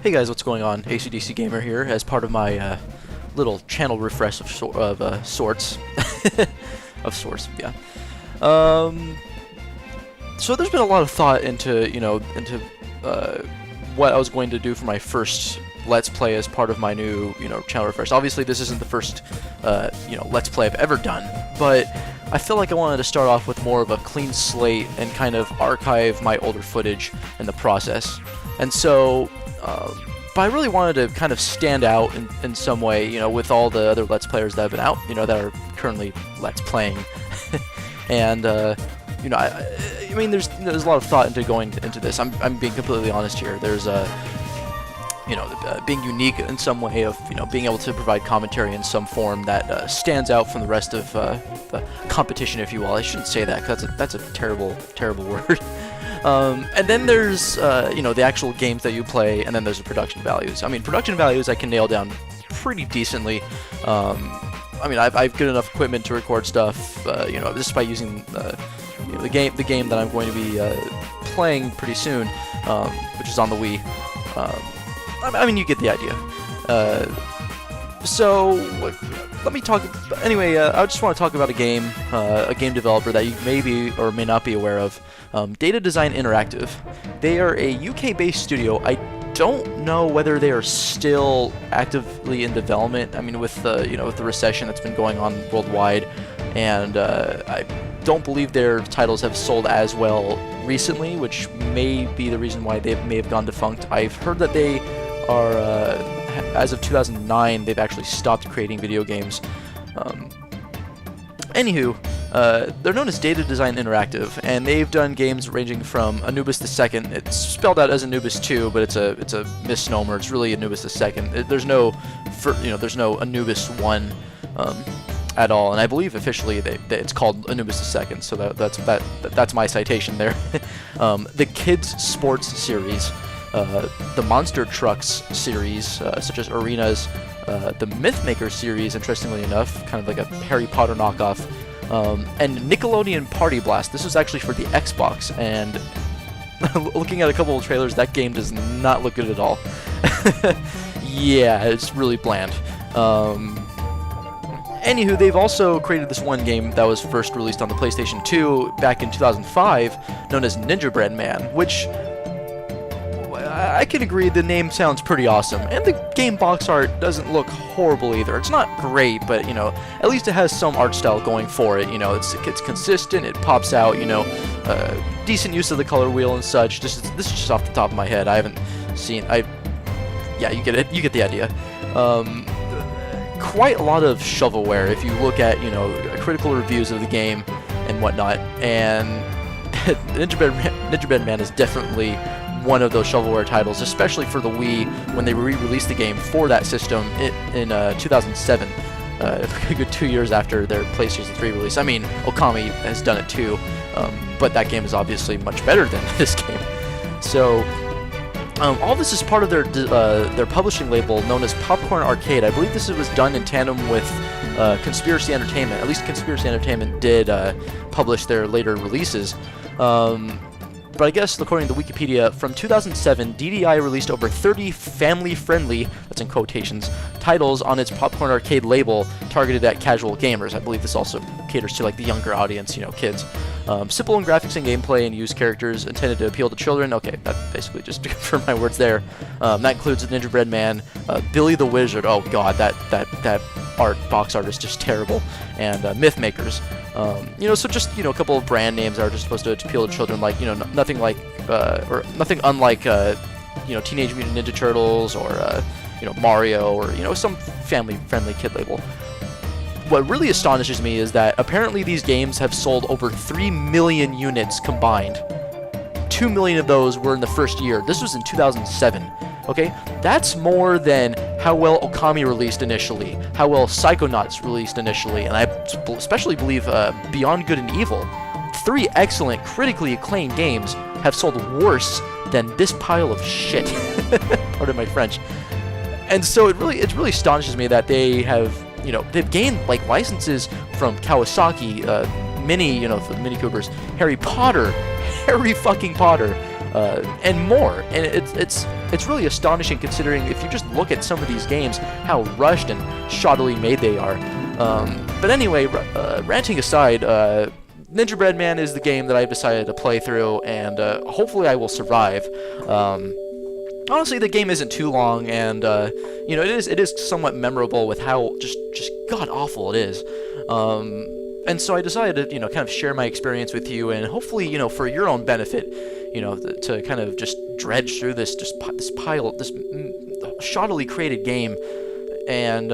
Hey guys, what's going on? ACDCGAMER here as part of my little channel refresh of sorts. Of sorts, yeah. So there's been a lot of thought into, what I was going to do for my first Let's Play as part of my new, channel refresh. Obviously, this isn't the first, Let's Play I've ever done, but I feel like I wanted to start off with more of a clean slate and kind of archive my older footage in the process. And so, but I really wanted to kind of stand out in some way, with all the other Let's Players that have been out, that are currently Let's Playing. And, I mean, there's a lot of thought into going into this. I'm being completely honest here. There's being unique in some way of, being able to provide commentary in some form that stands out from the rest of the competition, if you will. I shouldn't say that, because that's a terrible, terrible word. And then there's, the actual games that you play, and then there's the production values. I mean, production values I can nail down pretty decently. I mean, I've good enough equipment to record stuff, just by using the game that I'm going to be playing pretty soon, which is on the Wii. I mean, you get the idea. So, let me talk. Anyway, I just want to talk about a game developer that you may be or may not be aware of. Data Design Interactive. They are a UK-based studio. I don't know whether they are still actively in development. I mean, with the with the recession that's been going on worldwide, and I don't believe their titles have sold as well recently, which may be the reason why they may have gone defunct. I've heard that they are, as of 2009, they've actually stopped creating video games. Anywho, they're known as Data Design Interactive, and they've done games ranging from Anubis II. It's spelled out as Anubis 2, but it's a misnomer. It's really Anubis II. There's no Anubis 1 at all, and I believe officially it's called Anubis II. So that's my citation there. The Kids Sports series, the Monster Trucks series, such as Arenas. The Mythmaker series, interestingly enough, kind of like a Harry Potter knockoff, and Nickelodeon Party Blast. This was actually for the Xbox, and looking at a couple of trailers, that game does not look good at all. Yeah, it's really bland. Anywho, they've also created this one game that was first released on the PlayStation 2 back in 2005, known as Ninjabread Man, which I can agree the name sounds pretty awesome, and the game box art doesn't look horrible either. It's not great, but at least it has some art style going for it. It's consistent, it pops out. Decent use of the color wheel and such. This is just off the top of my head. I haven't seen. Yeah, you get it. You get the idea. Quite a lot of shovelware if you look at critical reviews of the game and whatnot. And Ninjabread Man is definitely one of those shovelware titles, especially for the Wii when they re-released the game for that system in 2007, a good 2 years after their PlayStation 3 release. I mean, Okami has done it too, but that game is obviously much better than this game. So all this is part of their publishing label known as Popcorn Arcade. I believe this was done in tandem with Conspiracy Entertainment. At least Conspiracy Entertainment did publish their later releases. But I guess, according to Wikipedia, from 2007, DDI released over 30 family-friendly, that's in quotations, titles on its Popcorn Arcade label targeted at casual gamers. I believe this also caters to, like, the younger audience, kids. Simple in graphics and gameplay and use characters intended to appeal to children. Okay, that basically just to confirm my words there. That includes Ninjabread Man, Billy the Wizard. Oh god, that box art is just terrible. And Mythmakers. So just a couple of brand names that are just supposed to appeal to children, like nothing like or nothing unlike Teenage Mutant Ninja Turtles or Mario or some family-friendly kid label. What really astonishes me is that apparently these games have sold over 3 million units combined. 2 million of those were in the first year. This was in 2007. Okay, that's more than how well Okami released initially, how well Psychonauts released initially, and I especially believe Beyond Good and Evil. 3 excellent, critically acclaimed games have sold worse than this pile of shit. Pardon my French. And so it really astonishes me that they have, they've gained like licenses from Kawasaki, Mini, the Mini Coopers, Harry fucking Potter, and more. And it's really astonishing considering if you just look at some of these games, how rushed and shoddily made they are. But anyway, ranting aside, Ninjabread Man is the game that I've decided to play through, and hopefully I will survive. Honestly, the game isn't too long, and you know, it is somewhat memorable with how just god awful it is. And so I decided to, you know, kind of share my experience with you, and hopefully, you know, for your own benefit, you know, to kind of just dredge through this shoddily created game, and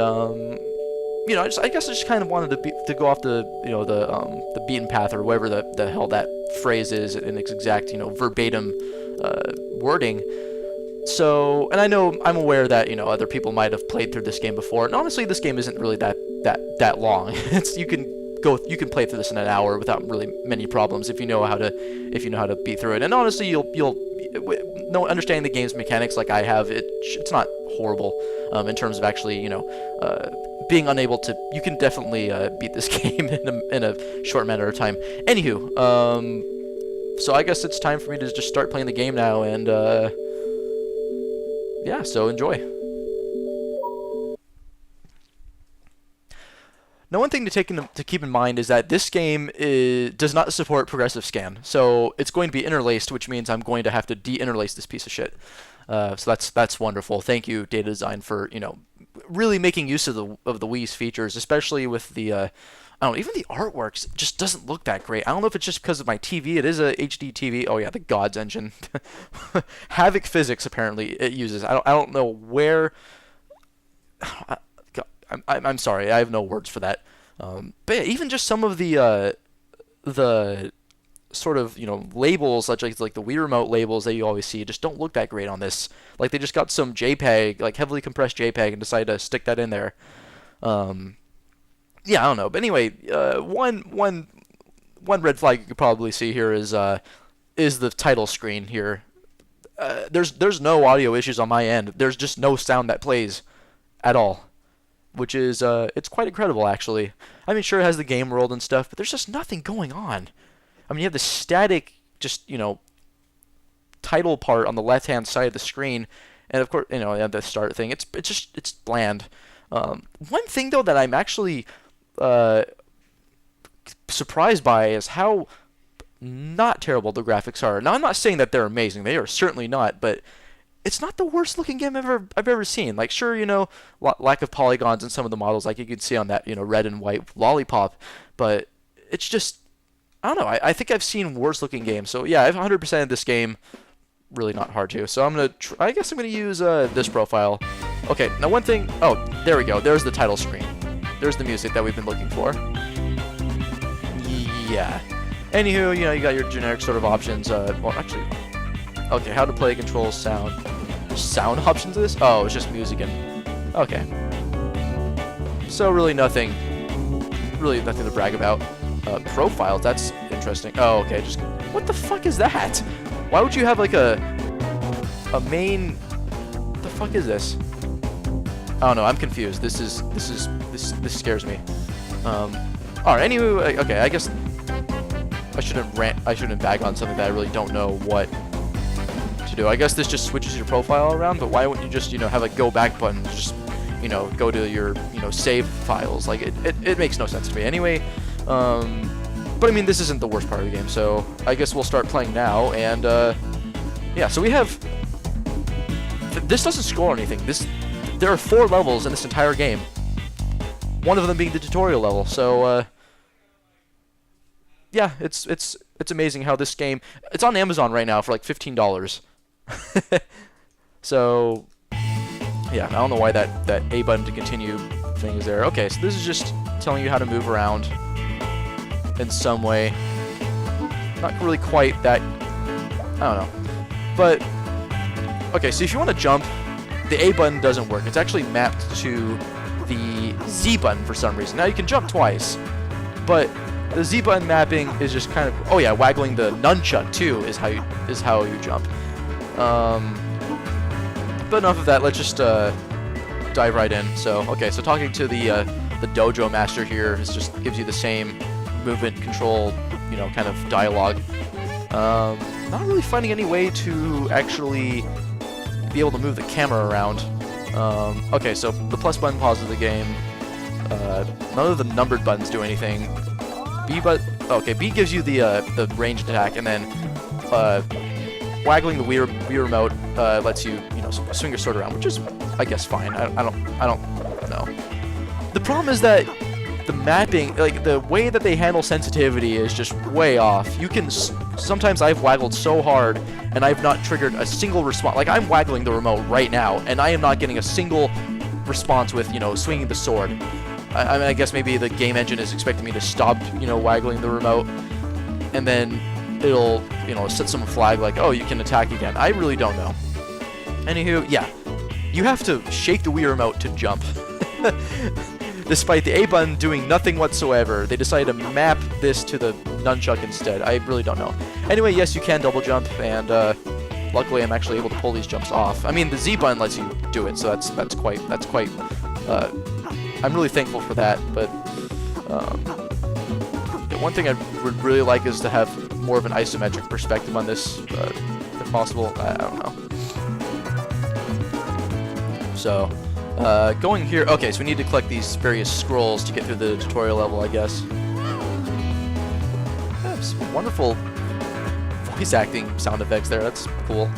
you know, I guess I just kind of wanted to go off the, you know, the beaten path, or whatever the hell that phrase is in its exact, you know, verbatim wording. So, and I'm aware that, you know, other people might have played through this game before, and honestly, this game isn't really that long. You can play through this in an hour without really many problems if you know how to beat through it. And honestly, you'll understanding the game's mechanics like I have, it's not horrible in terms of actually, you know, being unable to. You can definitely beat this game in a short matter of time. Anywho, so I guess it's time for me to just start playing the game now, and yeah, so enjoy. Now, one thing to keep in mind is that this game does not support progressive scan, so it's going to be interlaced, which means I'm going to have to de-interlace this piece of shit. So that's wonderful. Thank you, Data Design, for, you know, really making use of the Wii's features, especially with the I don't know, even the artwork just doesn't look that great. I don't know if it's just because of my TV. It is a HD TV. Oh yeah, the Gods engine, Havoc physics apparently it uses. I don't know where. I'm sorry, I have no words for that. But yeah, even just some of the sort of, you know, labels, such as like the Wii Remote labels that you always see, just don't look that great on this. Like they just got some JPEG, like heavily compressed JPEG, and decided to stick that in there. Yeah, I don't know. But anyway, one red flag you could probably see here is the title screen here. There's no audio issues on my end. There's just no sound that plays at all, which is it's quite incredible actually. I mean, sure it has the game world and stuff, but there's just nothing going on. I mean, you have the static, just, you know, title part on the left-hand side of the screen, and of course, you know, the start thing. It's bland. One thing though that I'm actually surprised by is how not terrible the graphics are. Now, I'm not saying that they're amazing. They are certainly not, but it's not the worst looking game I've ever seen. Like, sure, you know, lack of polygons in some of the models, like you can see on that, you know, red and white lollipop, but it's just, I don't know. I think I've seen worse looking games. So yeah, I've 100%ed this game. Really not hard to. So I guess I'm gonna use this profile. Okay. Now one thing. Oh, there we go. There's the title screen. There's the music that we've been looking for. Yeah. Anywho, you know, you got your generic sort of options. Well, actually, okay. How to play, controls, sound. There's sound options to this. Oh, it's just music and. Okay. So really nothing to brag about. Profiles, that's interesting. Oh, okay, just, what the fuck is that? Why would you have like a main, what the fuck is this? I don't know, I'm confused. This scares me. Alright, anyway, okay, I guess I shouldn't bag on something that I really don't know what to do. I guess this just switches your profile around, but why wouldn't you just, you know, have a go back button, just, you know, go to your, you know, save files? Like, it makes no sense to me. Anyway, but I mean, this isn't the worst part of the game, so I guess we'll start playing now, and, yeah, so we have, this doesn't score anything. There are 4 levels in this entire game, one of them being the tutorial level, so, yeah, it's amazing how this game, it's on Amazon right now for like $15, so, yeah, I don't know why that A button to continue thing is there. Okay, so this is just telling you how to move around in some way. Not really quite that, I don't know. But, okay, so if you want to jump, the A button doesn't work. It's actually mapped to the Z button for some reason. Now you can jump twice, but the Z button mapping is just kind of, oh yeah, waggling the nunchuck too is how you jump. But enough of that, let's just dive right in. So, okay, so talking to the dojo master here just gives you the same movement control, you know, kind of dialogue. not really finding any way to actually be able to move the camera around. Okay, so the plus button pauses the game. None of the numbered buttons do anything. B gives you the ranged attack, and then waggling the Wii remote lets you swing your sword around, which is, I guess, fine. I don't know. The problem is that the mapping, like the way that they handle sensitivity, is just way off. You can sometimes I've waggled so hard and I've not triggered a single response. Like I'm waggling the remote right now and I am not getting a single response with swinging the sword. I mean, I guess maybe the game engine is expecting me to stop waggling the remote, and then it'll set some flag like, oh, you can attack again. I really don't know. Anywho, yeah, you have to shake the Wii remote to jump. Despite the A button doing nothing whatsoever, they decided to map this to the nunchuck instead. I really don't know. Anyway, yes, you can double jump, and luckily I'm actually able to pull these jumps off. I mean, the Z button lets you do it, so that's quite. I'm really thankful for that. But one thing I would really like is to have more of an isometric perspective on this, if possible. I don't know. So. Going here, okay, so we need to collect these various scrolls to get through the tutorial level, I guess. Yeah, some wonderful voice acting sound effects there, that's cool.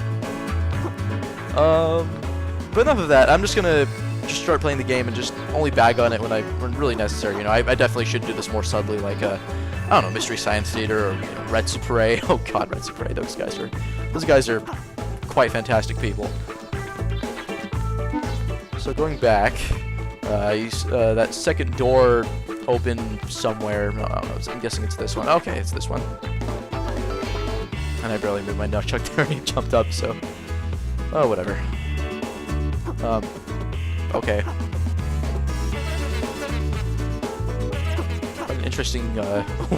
But enough of that, I'm just gonna start playing the game and just only bag on it when really necessary. I definitely should do this more subtly, like, I don't know, Mystery Science Theater or Red Super A. Oh god, Red Super A, those guys are quite fantastic people. So going back, that second door opened somewhere. No, I don't know, I'm guessing it's this one. Okay, it's this one. And I barely moved my nunchuck there and he jumped up, so... Oh, whatever. Okay. An interesting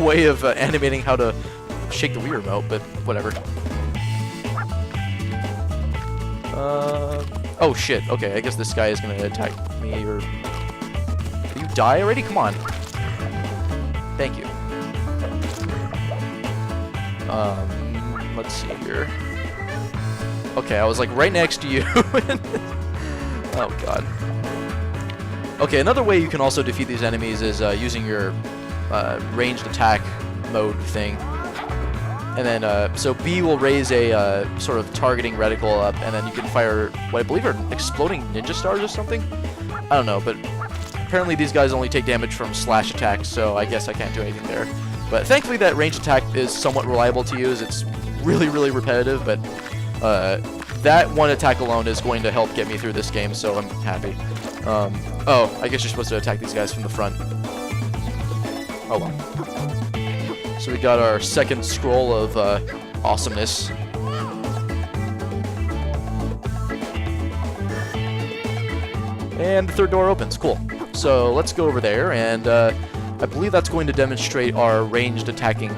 way of animating how to shake the Wii remote, but whatever. Oh shit, okay, I guess this guy is gonna attack me, or... Will you die already? Come on. Thank you. Let's see here. Okay, I was like right next to you. Oh god. Okay, another way you can also defeat these enemies is using your ranged attack mode thing. And then, so B will raise a sort of targeting reticle up, and then you can fire what I believe are exploding ninja stars or something? I don't know, but apparently these guys only take damage from slash attacks, so I guess I can't do anything there. But thankfully that ranged attack is somewhat reliable to use. It's really, really repetitive, but that one attack alone is going to help get me through this game, so I'm happy. Oh, I guess you're supposed to attack these guys from the front. Oh well. So we got our second scroll of awesomeness. And the third door opens. Cool. So let's go over there, and I believe that's going to demonstrate our ranged attacking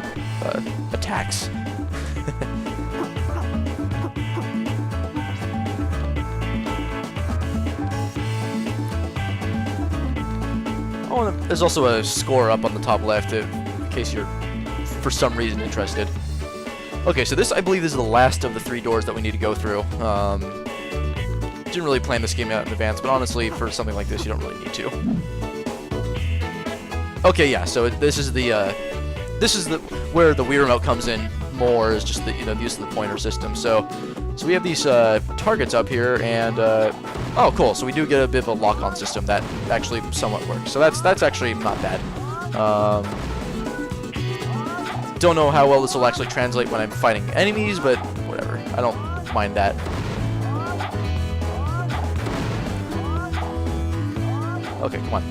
attacks. Oh, and there's also a score up on the top left in case you're for some reason interested. Okay, so this, I believe, is the last of the 3 doors that we need to go through. Didn't really plan this game out in advance, but honestly, for something like this, you don't really need to. Okay, yeah, so this is where the Wii remote comes in more, is just the the use of the pointer system. So we have these targets up here, and oh, cool. So we do get a bit of a lock-on system that actually somewhat works. So that's actually not bad. Don't know how well this will actually translate when I'm fighting enemies, but whatever. I don't mind that. Okay, come on.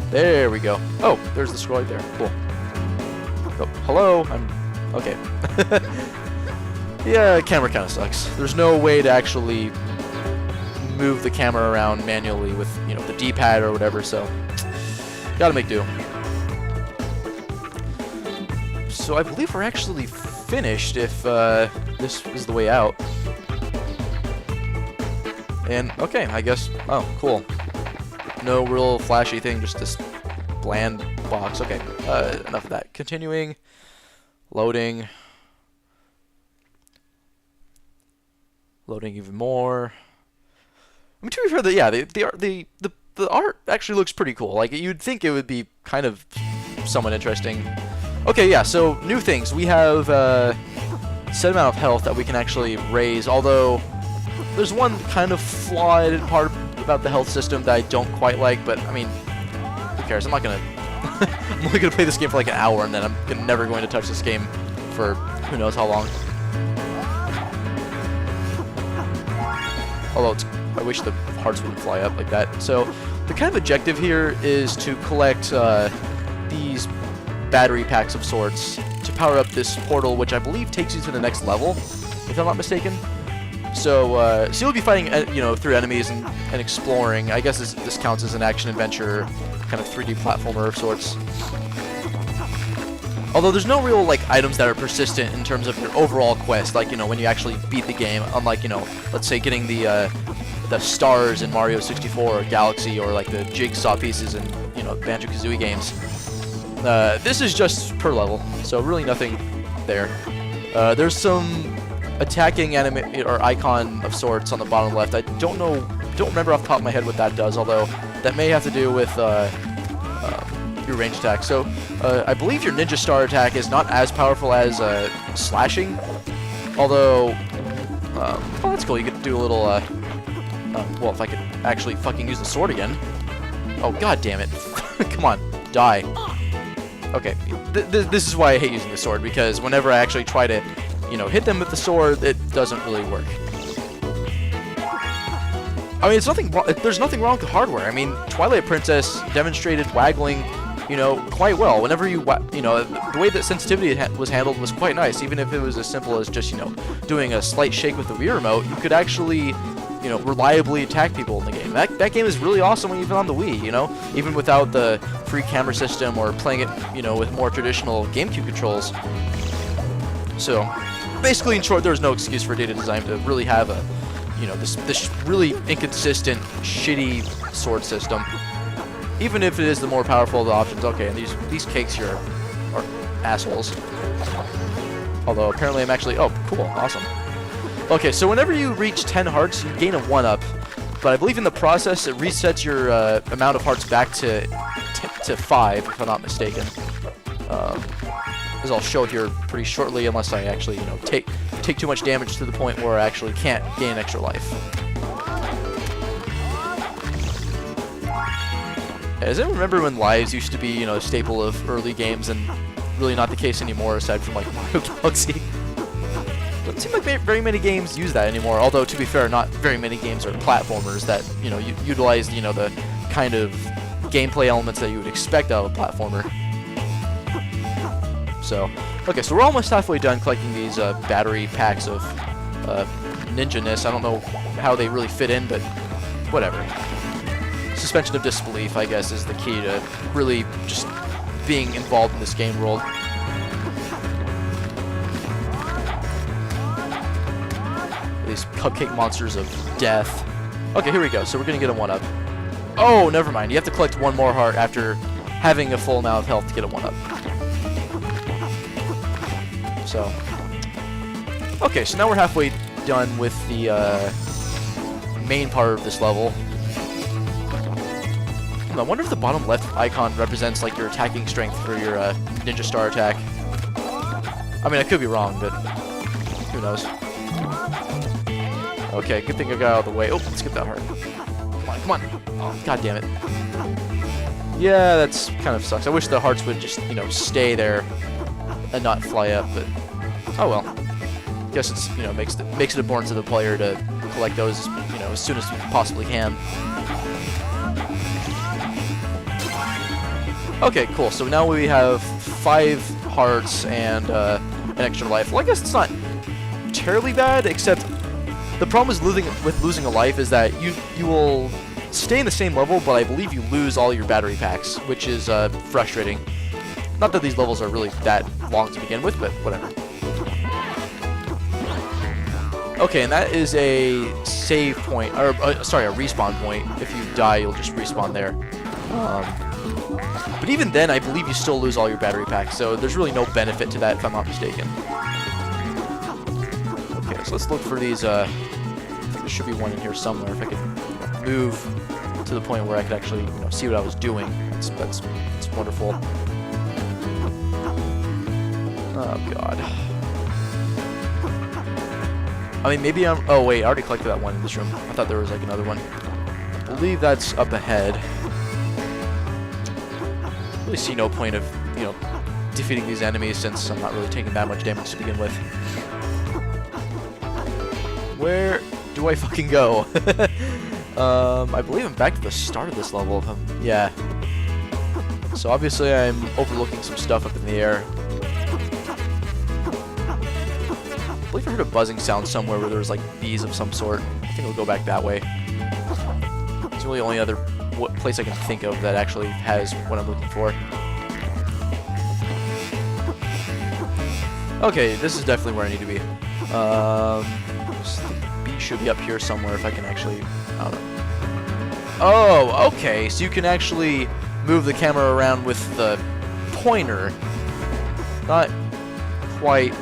There we go. Oh, there's the scroll right there. Cool. Oh, hello. Okay. Yeah, camera kind of sucks. There's no way to actually move the camera around manually with, the D-pad or whatever, so gotta make do. So I believe we're actually finished if this is the way out. And, okay, I guess... Oh, cool. No real flashy thing, just this bland box. Okay, enough of that. Continuing. Loading. Loading even more. I mean, to be fair, the art actually looks pretty cool. Like, you'd think it would be kind of somewhat interesting. Okay, yeah, so new things. We have set amount of health that we can actually raise, although there's one kind of flawed part about the health system that I don't quite like, but, I mean, who cares? I'm not gonna... I'm only gonna play this game for like an hour, and then I'm never going to touch this game for who knows how long. Although, I wish the hearts wouldn't fly up like that. So, the kind of objective here is to collect these battery packs of sorts to power up this portal, which I believe takes you to the next level, if I'm not mistaken. So, so you'll be fighting, you know, through enemies and exploring. I guess this counts as an action-adventure kind of 3D platformer of sorts. Although there's no real, like, items that are persistent in terms of your overall quest, like, you know, when you actually beat the game, unlike, you know, let's say getting the stars in Mario 64 or Galaxy, or, like, the jigsaw pieces in, you know, Banjo-Kazooie games. This is just per level, so really nothing there. There's some attacking or icon of sorts on the bottom left. I don't remember off the top of my head what that does, although that may have to do with your range attack. So I believe your Ninja Star attack is not as powerful as slashing, although oh, that's cool. You could do a little well, if I could actually fucking use the sword again. Oh, god damn it. Come on, die. Okay, this is why I hate using the sword, because whenever I actually try to, you know, hit them with the sword, it doesn't really work. I mean, there's nothing wrong with the hardware. I mean, Twilight Princess demonstrated waggling, you know, quite well. Whenever you know, the way that sensitivity was handled was quite nice. Even if it was as simple as just, you know, doing a slight shake with the Wii remote, you could actually, you know, reliably attack people in the game. That game is really awesome when you're on the Wii, you know, even without the free camera system or playing it, you know, with more traditional GameCube controls. So, basically, in short, there's no excuse for Data Design to really have a, you know, this really inconsistent, shitty sword system. Even if it is the more powerful of the options. Okay, and these cakes here are assholes. Although apparently I'm actually, oh, cool, awesome. Okay, so whenever you reach 10 hearts, you gain a 1-up, but I believe in the process it resets your amount of hearts back to 5, if I'm not mistaken. As I'll show here pretty shortly, unless I actually, you know, take too much damage to the point where I actually can't gain extra life. Does anyone remember when lives used to be, you know, a staple of early games, and really not the case anymore, aside from like Mario Galaxy? Doesn't seem like very many games use that anymore. Although, to be fair, not very many games are platformers that, you know, utilize, you know, the kind of gameplay elements that you would expect out of a platformer. So, okay, so we're almost halfway done collecting these battery packs of ninja-ness. I don't know how they really fit in, but whatever. Suspension of disbelief, I guess, is the key to really just being involved in this game world. These cupcake monsters of death. Okay, here we go. So we're gonna get a 1-up. Oh, never mind. You have to collect one more heart after having a full amount of health to get a 1-up. So, okay, so now we're halfway done with the main part of this level. I wonder if the bottom left icon represents like your attacking strength for your Ninja Star attack. I mean, I could be wrong, but who knows? Okay, good thing I got out of the way. Oh, let's get that heart. Come on, come on. Oh, god damn it. Yeah, that's kind of sucks. I wish the hearts would just, you know, stay there and not fly up, but oh well. Guess it's, you know, makes it important to the player to collect those, you know, as soon as you possibly can. Okay, cool. So now we have 5 hearts and an extra life. Well, I guess it's not terribly bad, except the problem with losing a life is that you will stay in the same level, but I believe you lose all your battery packs, which is frustrating. Not that these levels are really that long to begin with, but whatever. Okay, and that is a save point, or sorry, a respawn point. If you die, you'll just respawn there. But even then, I believe you still lose all your battery packs, so there's really no benefit to that, if I'm not mistaken. Okay, so let's look for these there should be one in here somewhere. If I could move to the point where I could actually, see what I was doing. That's wonderful. Oh god. I mean, maybe I'm... Oh wait, I already collected that one in this room. I thought there was like another one. I believe that's up ahead. Really see no point of, defeating these enemies since I'm not really taking that much damage to begin with. Where do I fucking go? I believe I'm back to the start of this level. Yeah. So obviously I'm overlooking some stuff up in the air. I believe I heard a buzzing sound somewhere where there was like bees of some sort. I think we'll go back that way. It's really the only other place I can think of that actually has what I'm looking for. Okay, this is definitely where I need to be. The bee should be up here somewhere if I can actually... I don't know. Oh, okay, so you can actually move the camera around with the pointer. Not quite...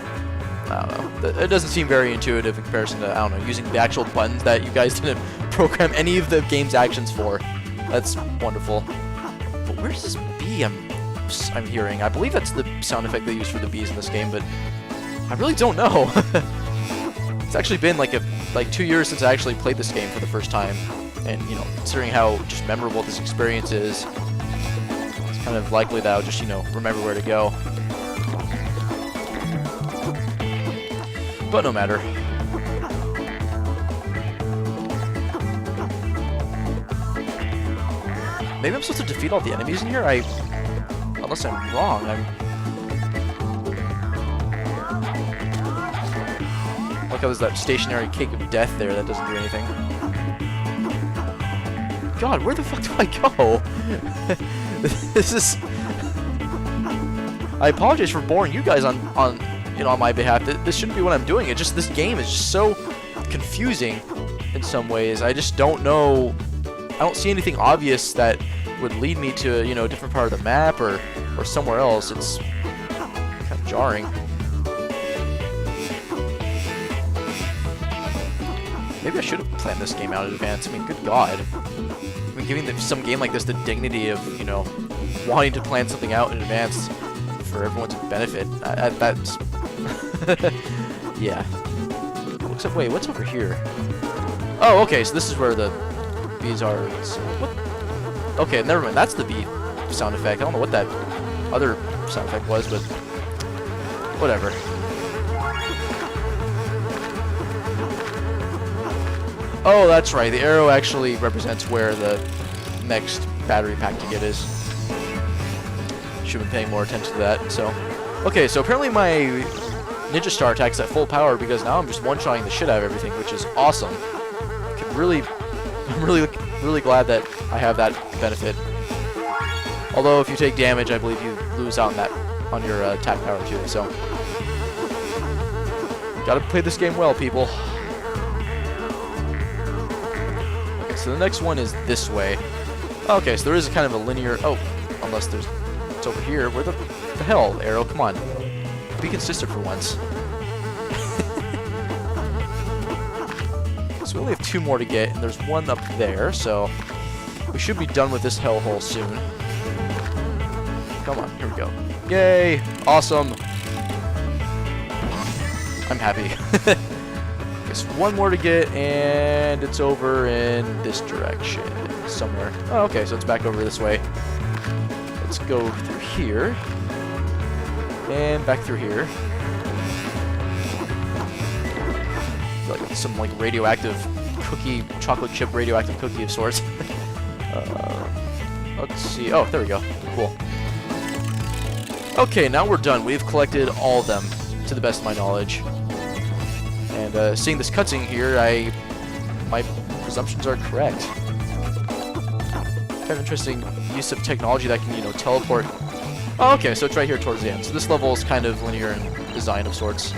I don't know. It doesn't seem very intuitive in comparison to, I don't know, using the actual buttons that you guys didn't program any of the game's actions for. That's wonderful. But where's this bee I'm hearing? I believe that's the sound effect they use for the bees in this game, but I really don't know. It's actually been like 2 years since I actually played this game for the first time, and considering how just memorable this experience is, it's kind of likely that I'll just remember where to go. But no matter. Maybe I'm supposed to defeat all the enemies in here? Unless I'm wrong, Like how there's that stationary cake of death there that doesn't do anything. God, where the fuck do I go? This is... I apologize for boring you guys on my behalf. This shouldn't be what I'm doing. It's just this game is just so confusing in some ways. I just don't know. I don't see anything obvious that would lead me to a different part of the map or somewhere else. It's kind of jarring. Maybe I should have planned this game out in advance. I mean, good God. I mean, giving some game like this the dignity of wanting to plan something out in advance for everyone's benefit. That's yeah. Looks like, wait, what's over here? Oh, okay, so this is where the bees are. So what? Okay, never mind. That's the bee sound effect. I don't know what that other sound effect was, but whatever. Oh, that's right. The arrow actually represents where the next battery pack to get is. Should have been paying more attention to that. So, okay, so apparently my Ninja Star attack is at full power because now I'm just one-shotting the shit out of everything, which is awesome. I'm really glad that I have that benefit. Although if you take damage, I believe you lose out on your attack power too. So, gotta play this game well, people. Okay, so the next one is this way. Okay, so there is kind of a linear. Oh, unless there's. It's over here. Where the hell, arrow? Come on. Be consistent for once. So we only have 2 more to get, and there's one up there, so we should be done with this hellhole soon. Come on, here we go. Yay! Awesome! I'm happy. Just one more to get, and it's over in this direction somewhere. Oh, okay, so it's back over this way. Let's go through here. And back through here. Like some radioactive cookie, chocolate chip radioactive cookie of sorts. Let's see. Oh, there we go. Cool. Okay, now we're done. We've collected all of them, to the best of my knowledge. And seeing this cutscene here, my presumptions are correct. Kind of interesting use of technology that can, teleport. Oh, okay, so it's right here towards the end. So this level is kind of linear in design of sorts.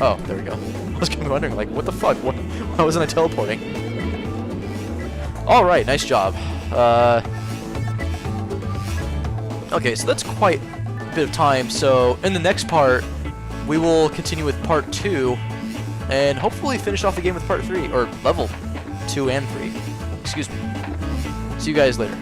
Oh, there we go. I was kind of wondering, like, what the fuck? Why wasn't I teleporting? Alright, nice job. Okay, so that's quite a bit of time. So in the next part, we will continue with part 2. and hopefully finish off the game with part 3, or level 2 and 3. Excuse me. See you guys later.